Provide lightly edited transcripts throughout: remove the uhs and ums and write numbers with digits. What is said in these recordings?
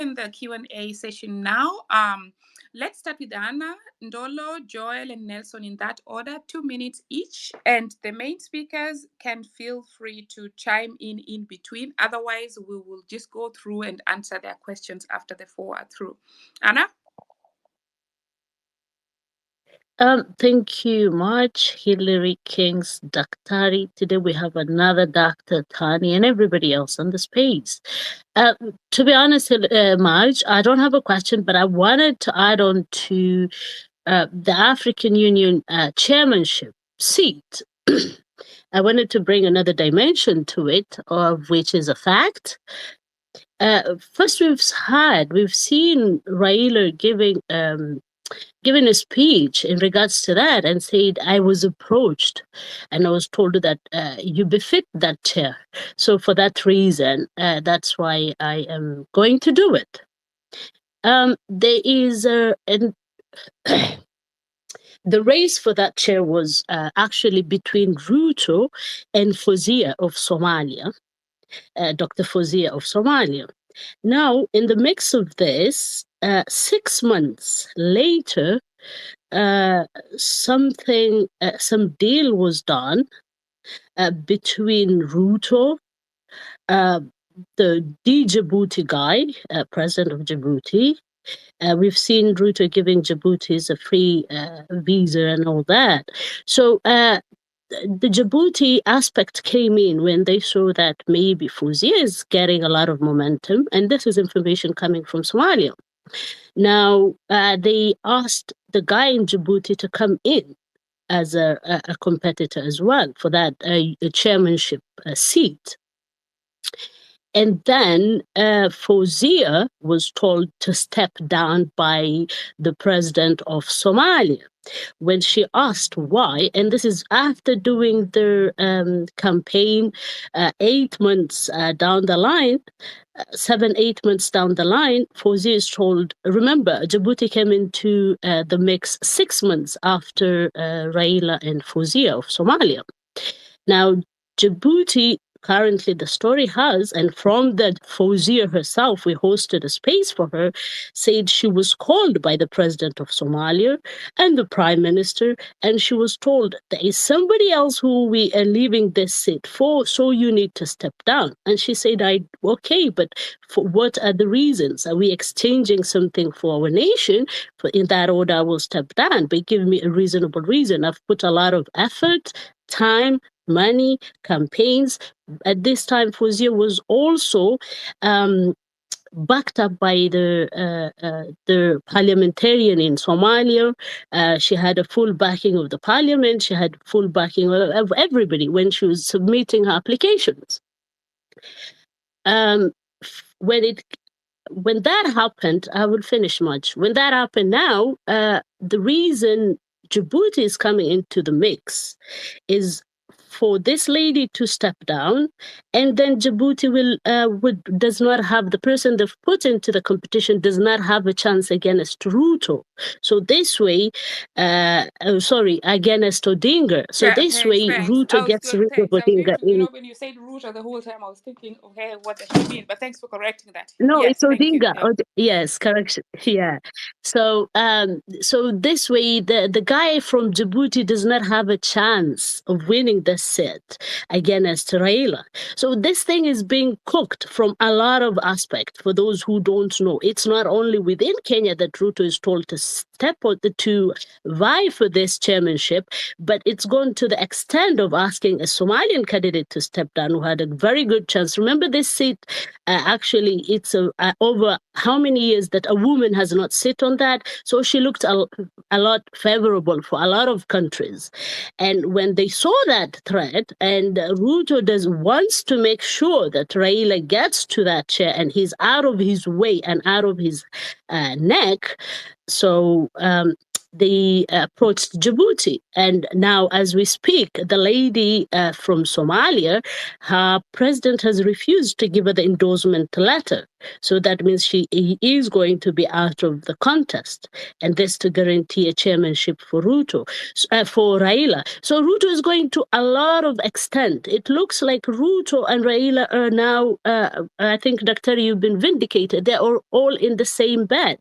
in the Q&A session now. Let's start with Anna, Ndolo, Joel, and Nelson in that order, 2 minutes each. And the main speakers can feel free to chime in between. Otherwise, we will just go through and answer their questions after the 4 are through. Anna? Thank you much, Hillary King's Daktari. Today we have another Dr. Tani and everybody else on the space. To be honest, Marge, I don't have a question, but I wanted to add on to the African Union chairmanship seat. I wanted to bring another dimension to it, of which is a fact. First, we've seen Raila giving a speech in regards to that and said, I was approached and I was told that you befit that chair. So for that reason, that's why I am going to do it. There is the race for that chair was actually between Ruto and Fozia of Somalia, Dr. Fozia of Somalia. Now, in the mix of this, 6 months later, some deal was done between Ruto, the Djibouti guy, president of Djibouti. We've seen Ruto giving Djiboutis a free visa and all that. So the Djibouti aspect came in when they saw that maybe Fuzia is getting a lot of momentum, and this is information coming from Somalia. Now, they asked the guy in Djibouti to come in as a competitor as well for that chairmanship seat. And then Fozia was told to step down by the president of Somalia. When she asked why, and this is after doing their campaign 8 months down the line, 7-8 months down the line, Fozia is told, remember, Djibouti came into the mix 6 months after Raila and Fozia of Somalia. Now, Djibouti, currently the story has, and from that Fozia herself, we hosted a space for her, said she was called by the president of Somalia and the prime minister, and she was told there is somebody else who we are leaving this seat for, so you need to step down. And she said, okay, but for what are the reasons? Are we exchanging something for our nation? In that order, I will step down, but give me a reasonable reason. I've put a lot of effort, time, money, campaigns. At this time, Fozia was also backed up by the parliamentarian in Somalia. She had a full backing of the parliament. She had full backing of everybody when she was submitting her applications. When that happened, I will finish much. When that happened now, the reason Djibouti is coming into the mix is for this lady to step down, and then Djibouti does not have, the person they've put into the competition does not have a chance against Ruto. So this way, against Odinga. So Yeah, this way, Ruto gets rid of Odinga. When you said Ruto the whole time, I was thinking, okay, what does she mean? But thanks for correcting that. No, yes, it's Odinga. Yeah. Yes, correction. Yeah. So, so this way, the guy from Djibouti does not have a chance of winning the seat against Raila. So this thing is being cooked from a lot of aspects. For those who don't know, it's not only within Kenya that Ruto is told to step out to vie for this chairmanship, but it's gone to the extent of asking a Somalian candidate to step down who had a very good chance. Remember, this seat, actually, it's over how many years that a woman has not sit on that. So she looked a lot favorable for a lot of countries. And when they saw that threat, and Ruto wants to make sure that Raila gets to that chair and he's out of his way and out of his neck. So they approached Djibouti. And now, as we speak, the lady from Somalia, her president has refused to give her the endorsement letter. So that means he is going to be out of the contest. And this to guarantee a chairmanship for Ruto, for Raila. So Ruto is going to a lot of extent. It looks like Ruto and Raila are now, I think, Dr. You've been vindicated. They are all in the same bed.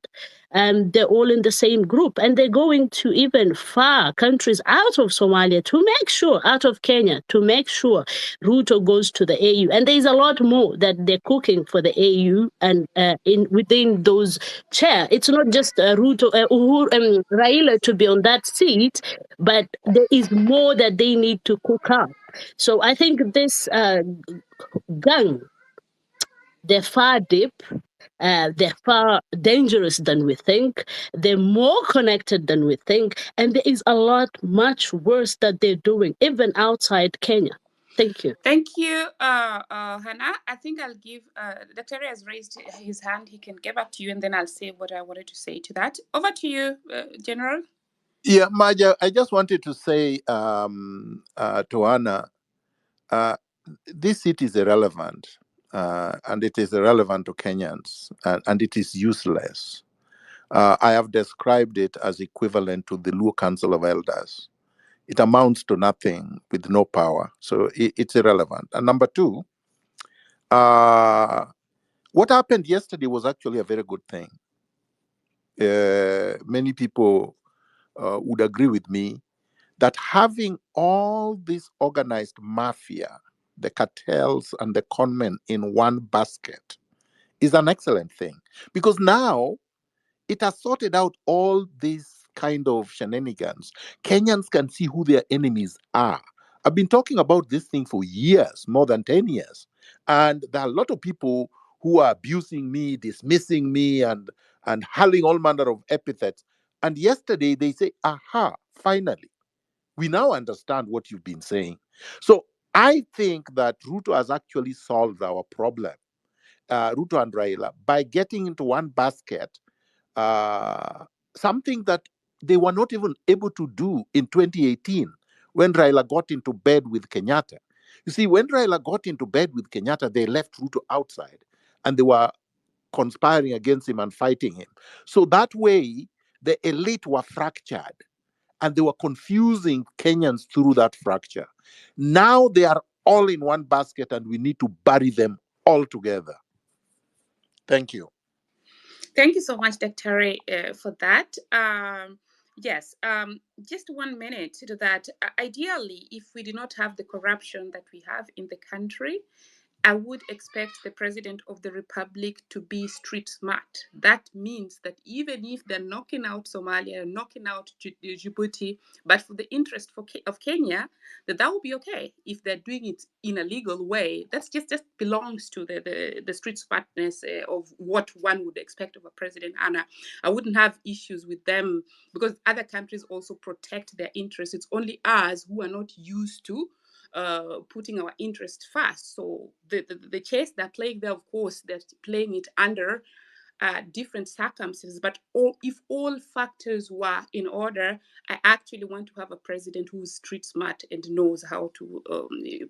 And they're all in the same group, and they're going to even far countries out of Somalia to make sure, out of Kenya, to make sure Ruto goes to the AU. And there's a lot more that they're cooking for the AU, and in within those chair, it's not just Ruto, Uhuru, Raila to be on that seat, but there is more that they need to cook up. So I think this gang, they're far deep. They're far dangerous than we think. They're more connected than we think. And there is a lot much worse that they're doing, even outside Kenya. Thank you. Thank you, Hannah. I think I'll give, Dr. Terry has raised his hand. He can get back to you, and then I'll say what I wanted to say to that. Over to you, General. Yeah, Maja, I just wanted to say to Anna, this seat is irrelevant, and it is irrelevant to Kenyans, and it is useless. I have described it as equivalent to the Luo Council of Elders. It amounts to nothing with no power, so it's irrelevant. And number two, what happened yesterday was actually a very good thing. Many people would agree with me that having all this organized mafia, the cartels and the conmen in one basket is an excellent thing, because now it has sorted out all these kind of shenanigans. Kenyans can see who their enemies are. I've been talking about this thing for years, more than 10 years. And there are a lot of people who are abusing me, dismissing me, and hurling all manner of epithets. And yesterday they say, aha, finally, we now understand what you've been saying. So I think that Ruto has actually solved our problem, Ruto and Raila, by getting into one basket, something that they were not even able to do in 2018 when Raila got into bed with Kenyatta. You see, when Raila got into bed with Kenyatta, they left Ruto outside and they were conspiring against him and fighting him. So that way, the elite were fractured and they were confusing Kenyans through that fracture. Now they are all in one basket and we need to bury them all together. Thank you. Thank you so much, Dr. Terry, for that. Yes, just 1 minute to that. Ideally, if we do not have the corruption that we have in the country, I would expect the President of the Republic to be street smart. That means that even if they're knocking out Somalia, knocking out Djibouti, but for the interest of Kenya, that will be okay. If they're doing it in a legal way, that's just belongs to the street smartness of what one would expect of a president. Anna, I wouldn't have issues with them because other countries also protect their interests. It's only us who are not used to putting our interest first. So the chess they're playing there, of course, they're playing it under different circumstances. But if all factors were in order, I actually want to have a president who's street smart and knows how to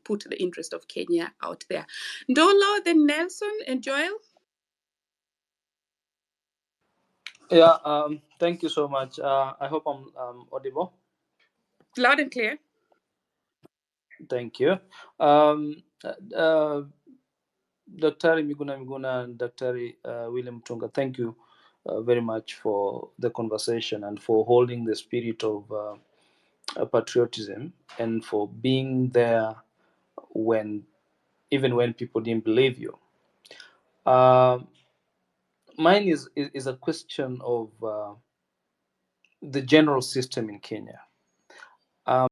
put the interest of Kenya out there. Ndolo, then Nelson and Joel. Yeah, thank you so much. I hope I'm audible. Loud and clear. Thank you. Dr. Miguna and Dr. William Tunga, thank you very much for the conversation and for holding the spirit of patriotism and for being there even when people didn't believe you. Mine is a question of the general system in Kenya.